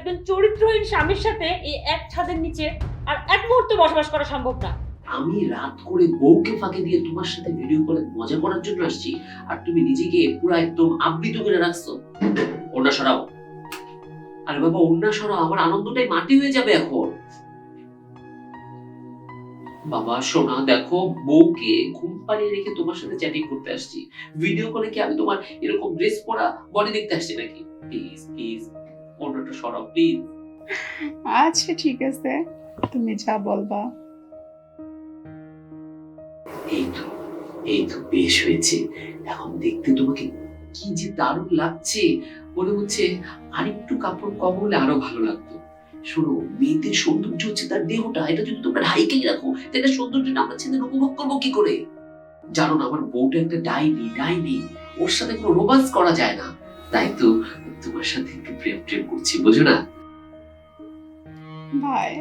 একজন চরিত্রহীন স্বামীর সাথে এই এক ছাদের নিচে আর এক মুহূর্তে বসবাস করা সম্ভব না। আমি রাত করে বউকে ফাঁকে দিয়ে তোমার সাথে ভিডিও কলে মজা করার জন্য আসছি, আর তুমি নিজেকে পুরো একদম আবৃত করে রাখছো। ওড়না সরাও। আরে বাবা ওড়না সরাও, আমার আনন্দটাই মাটি হয়ে যাবে এখন। বাবা সোনা দেখো, বউকে ঘুম পাড়িয়ে রেখে তোমার সাথে চ্যাটিং করতে আসছি। ভিডিও কলে কি আমি তোমার এরকম ড্রেস পরা বডি দেখতে আসছি নাকি? প্লিজ প্লিজ ওড়নাটা সরাও প্লিজ। আচ্ছা ঠিক আছে, তুমি যা বলবা। এই তো বেশ হয়েছে। এখন দেখতে তোমাকে কি যে দারুণ লাগছে, মনে হচ্ছে আরেকটু কাপড় কম হলে আরো ভালো লাগতো। শোনো, মেয়েদের সৌন্দর্য হচ্ছে তার দেহটা, এটা যদি তোমরা ঢাইকেই রাখো তাহলে সৌন্দর্যটা আমরা ছেলেরা উপভোগ করবো কি করে? জানো না, আমার বউটা একটা ডাইনি, ওর সাথে কোনো রোমান্স করা যায় না। তাই তো তোমার সাথে একটু প্রেম করছি, বুঝো না? Bye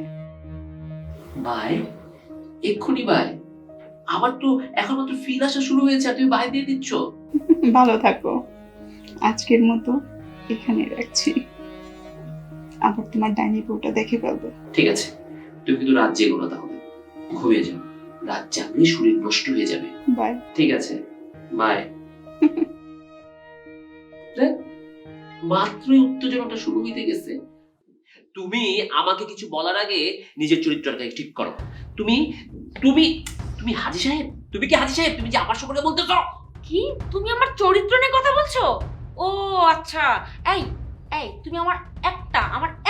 bye? এক্ষুনি বাই? আমার তো এখন মাত্র ফিল আসা শুরু হয়েছে আর তুমি বাই দিয়ে দিচ্ছ। ভালো থাকো, আজকের মতো এখানে রাখছি, আবার তোমার ডাইনি বউটা দেখে ফেলবো। ঠিক আছে, তুমি কিন্তু রাত জেগো না, তাহলে ঘুমিয়ে যাও। রাত জাগলে শরীর নষ্ট হয়ে যাবে। বাই। ঠিক আছে, বাই। মাত্রই উত্তেজনাটা শুরু হইতে গেছে। তুমি আমাকে কিছু বলার আগে নিজের চরিত্রটাকে ঠিক করো। তুমি তুমি তুমি হাজী সাহেব? তুমি কি হাজী সাহেব? তুমি যে আমার সকলে বলতেছো? কি তুমি আমার চরিত্র নিয়ে কথা বলছো? ও আচ্ছা, এই এই তুমি আমার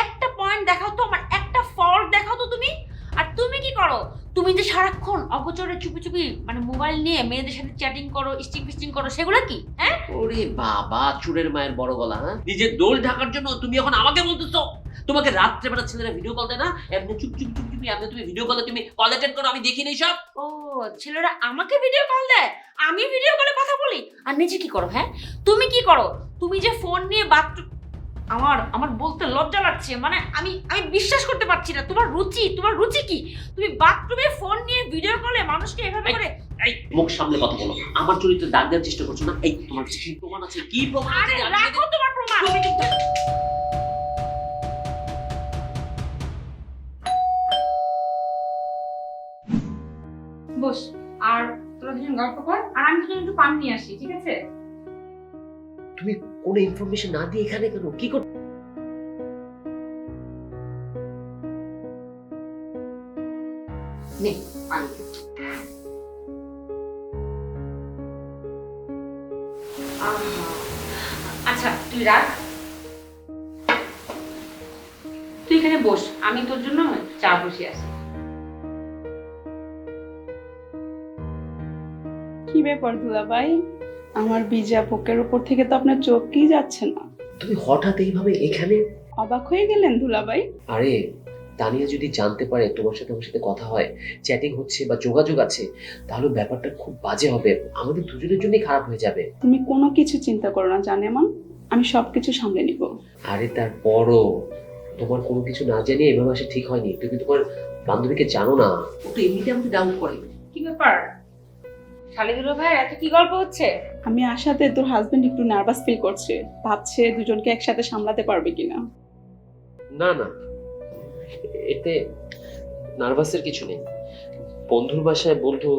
একটা পয়েন্ট দেখাও তো, আমার একটা ফল্ট দেখাও তো তুমি। আর তুমি কি করো? তুমি যে সারাক্ষণ অগোচরে চুপি চুপি মানে মোবাইল নিয়ে মেয়েদের সাথে চ্যাটিং করো, স্টিং ফিস্টিং করো, সেগুলো কি? হ্যাঁ? ওরে বাবা, চুরের মায়ের বড় গলা। হ্যাঁ, নিজের দোষ ঢাকার জন্য তুমি এখন আমাকে বলতেছো? তোমাকে রাত্রেবেলা ছেলেরা ভিডিও কল দেয় না? এমনি চুপ চুপ চুপ চুপ এমনি তুমি ভিডিও কলে তুমি কল অ্যাটেন্ড করো, আমি দেখি নাই সব। ও ছেলেরা আমাকে ভিডিও কল দেয়, আমি ভিডিও কলে কথা বলি, আর নিজে কি করো? হ্যাঁ, তুমি কি করো? তুমি যে ফোন নিয়ে বাথরুম, আমার বলতে লজ্জা লাগছে, মানে আমি বিশ্বাস করতে পারছি না। তোমার রুচি কি? তুমি বাথরুমে ফোন নিয়ে ভিডিও কলে মানুষকে এভাবে করে? এই মুখ সামনে কথা বলো। আমার চরিত্রে দাগ দেওয়ার চেষ্টা করছো না? এই তোমার কাছে কি প্রমাণ আছে? কি প্রমাণ আছে? আরে রাখো তোমার প্রমাণ। বস, আর তোরা দুজন গল্প কর, আর আমি তোদের একটু পানি নিয়ে আসি, ঠিক আছে? তুমি কোনো ইনফরমেশন না দিয়ে এখানে কেন? কি কর? নে পানি। আচ্ছা তুই রাখ, তুই এখানে বস, আমি তোর জন্য চা বসে আসি। কি ব্যাপার দুলাভাই, আমার বিজা বুকের উপর থেকে তো আপনার চোখই যাচ্ছে না। তুমি হঠাৎ এইভাবে এখানে? অবাক হয়ে গেলেন দুলাভাই? আরে তানিয়া যদি জানতে পারে তোমার সাথে কথা হয়, চ্যাটিং হচ্ছে বা যোগাযোগ আছে, তাহলে ব্যাপারটা খুব বাজে হবে, আমাদের দুজনের জন্যই খারাপ হয়ে যাবে। তুমি কোনো কিছু চিন্তা করো না জানেমান, আমি সবকিছু সামলে নিব। আরে তারপরও তোমার কোনো কিছু না জানিয়ে এভাবে আসা ঠিক হয়নি। তুমি তোমার বান্ধবীকে জানো না, ও তো এমনিতে আমাকে ডাউট করে। কি ব্যাপার শালিদুর ভাই, এত কি গল্প হচ্ছে? আমি আসাতে তোর হাজবেন্ড একটু নার্ভাস ফিল করছে, ভাবছে দুজনকে একসাথে সামলাতে পারবে কিনা। না না, এতে নার্ভাসের কিছু নেই। বন্ধুর বাসায় বন্ধু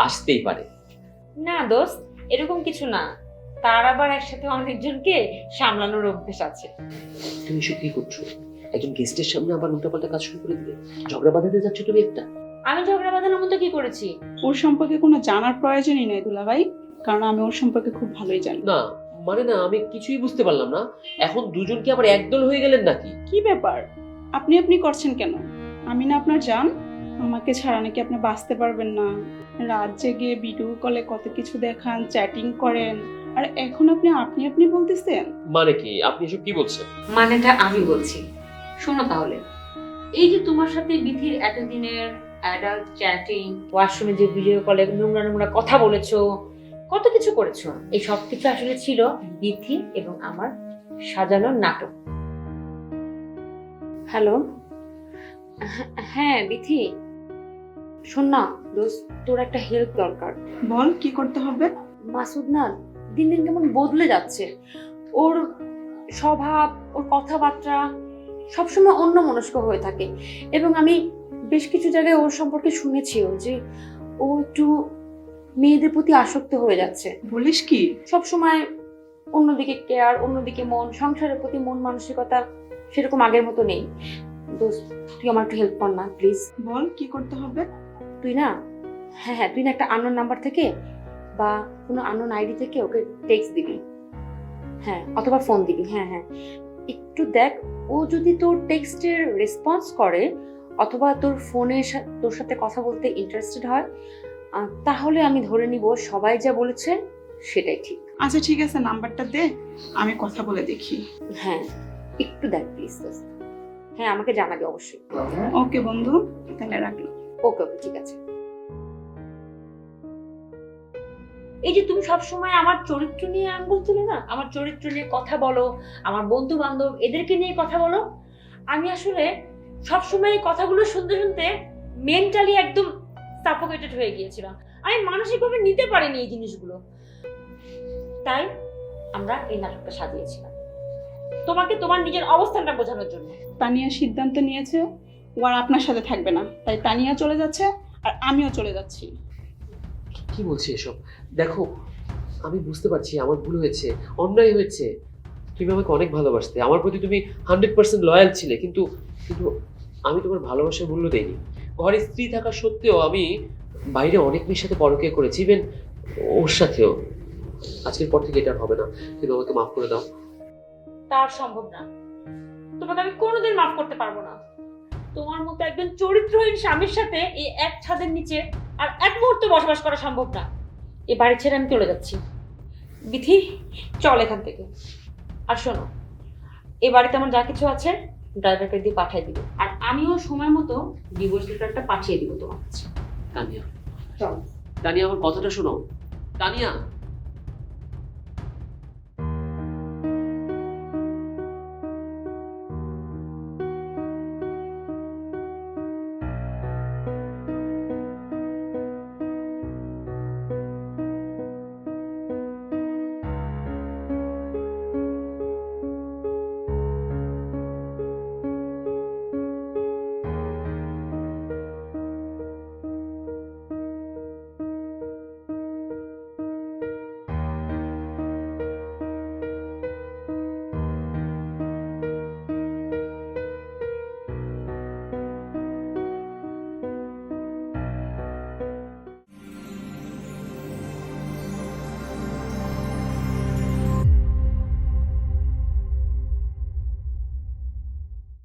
আসতেই পারে। না দোস্ত, এরকম কিছু না, তার আবার একসাথে অনেকজনকে সামলানোর অভ্যেস আছে। তুমি এসব কি করছো? একজন গেস্টের সামনে আবার উল্টাপাল্টা কাজ শুরু করে দিলে। ঝগড়া বাঁধাতে যাচ্ছ তুমি একটা। আমি ঝগড়া বাঁধানোর মতো কি করেছি? ওর সম্পর্কে কোনো জানার প্রয়োজনই নেই দুলাভাই, কারণ আমি ওর সম্পর্কে খুব ভালোই জানি। না মানে না, আমি কিছুই বুঝতে পারলাম না। এখন দুজন কি আবার একদল হয়ে গেলেন নাকি? কি ব্যাপার, আপনি করছেন কেন? আমি না আপনার জান, আমাকে ছাড়া নাকি আপনি বাঁচতে পারবেন না? রাত জেগে ভিডিও কলে কত কিছু দেখান, চ্যাটিং করেন, আর এখন আপনি বলতেছেন? মানে কি? আপনি এসব কি বলছেন? মানেটা আমি বলছি, শোনো তাহলে। এই যে তোমার সাথে বিধির এতদিনের অ্যাডাল্ট চ্যাটিং, ওয়াশরুমে যে ভিডিও কলে নোংরা কথা বলেছো, কত কিছু করেছো, এই সব কিছু আসলে ছিল বিধি এবং আমার সাজানো নাটক। হ্যালো, হ্যাঁ বিধি, শোন না দোস্ত, তোর একটা হেল্প দরকার। বল, কি করতে হবে? মাসুদ না দিন দিন কেমন বদলে যাচ্ছে, ওর স্বভাব, ওর কথাবার্তা সবসময় অন্য মনস্ক হয়ে থাকে। এবং আমি বেশ কিছু জায়গায় ওর সম্পর্কে শুনেছিও যে ও একটু মেয়েদের প্রতি আসক্ত হয়ে যাচ্ছে। বলিস কি? সবসময় অন্যদিকে কেয়ার, অন্যদিকে মন, সংসারের প্রতি মন মানসিকতা সেরকম আগের মতো নেই। দোস্ত, তুই আমার একটু হেল্প কর না প্লিজ। বল কি করতে হবে? তুই না, হ্যাঁ তুই না একটা আননোন নাম্বার থেকে বা কোনো আননোন আইডি থেকে ওকে টেক্সট দিবি, হ্যাঁ, অথবা ফোন দিবি। হ্যাঁ একটু দেখ, ও যদি তোর টেক্সটের রেসপন্স করে অথবা তোর ফোনে তোর সাথে কথা বলতে ইন্টারেস্টেড হয়, তাহলে আমি ধরে নিব সবাই যা বলেছে সেটাই ঠিক। আচ্ছা ঠিক আছে, নাম্বারটা দে, আমি কথা বলে দেখি। হ্যাঁ একটু দেখ প্লিজ। হ্যাঁ আমাকে জানাবি অবশ্যই। ওকে বন্ধু, তাহলে রাখলাম। ওকে ঠিক আছে। এই যে তুমি সবসময় আমার চরিত্র নিয়ে আঙ্গুল তুলো না, আমার চরিত্র নিয়ে কথা বলো, আমার বন্ধু বান্ধব এদেরকে নিয়ে কথা বলো, আমি আসলে সবসময় এই কথাগুলো শুনতে শুনতে মেন্টালি একদম সাফোকেটেড হয়ে গিয়েছিলাম। আমি মানসিকভাবে নিতে পারিনি এই জিনিসগুলো, তাই আমরা এই নাটকটা সাজিয়েছিলাম তোমাকে তোমার নিজের অবস্থানটা বোঝানোর জন্য। তানিয়া সিদ্ধান্ত নিয়েছে ও আর আপনার সাথে থাকবে না, তাই তানিয়া চলে যাচ্ছে আর আমিও চলে যাচ্ছি। কি বলছি এসব? দেখো, আমি বুঝতে পারছি আমার ভুল হয়েছে, অন্যায় হয়েছে। তুমি আমাকে অনেক ভালোবাসতে, আমার প্রতি তুমি 100% লয়াল ছিলে, কিন্তু কিন্তু আমি তোমার ভালোবাসার মূল্য দেইনি। ঘরে স্ত্রী থাকা সত্ত্বেও আমি বাইরে অনেক মেয়ের সাথে পরকীয়া করেছি, ইভেন ওর সাথেও। আজকের পর থেকে এটা আর হবে না, তুমি আমাকে মাফ করে দাও। তার সম্ভব না, তোমাকে আমি কোনোদিন মাফ করতে পারবো না। তোমার মতো একজন চরিত্রহীন স্বামীর সাথে এই এক ছাদের নিচে আর এক মুহূর্ত বসবাস করা সম্ভব না। এই বাড়ি ছেড়ে আমি চলে যাচ্ছি। বিথি, চল এখান থেকে। আর শোনো, এই বাড়িতে আমার যা কিছু আছে ড্রাইভারকে দিয়ে পাঠিয়ে দিব, আর আমিও সময় মতো ডিভোর্স লেটারটা পাঠিয়ে দিব তোমার কাছে। তানিয়া, চল। তানিয়া, আমার কথাটা শোনো। তানিয়া।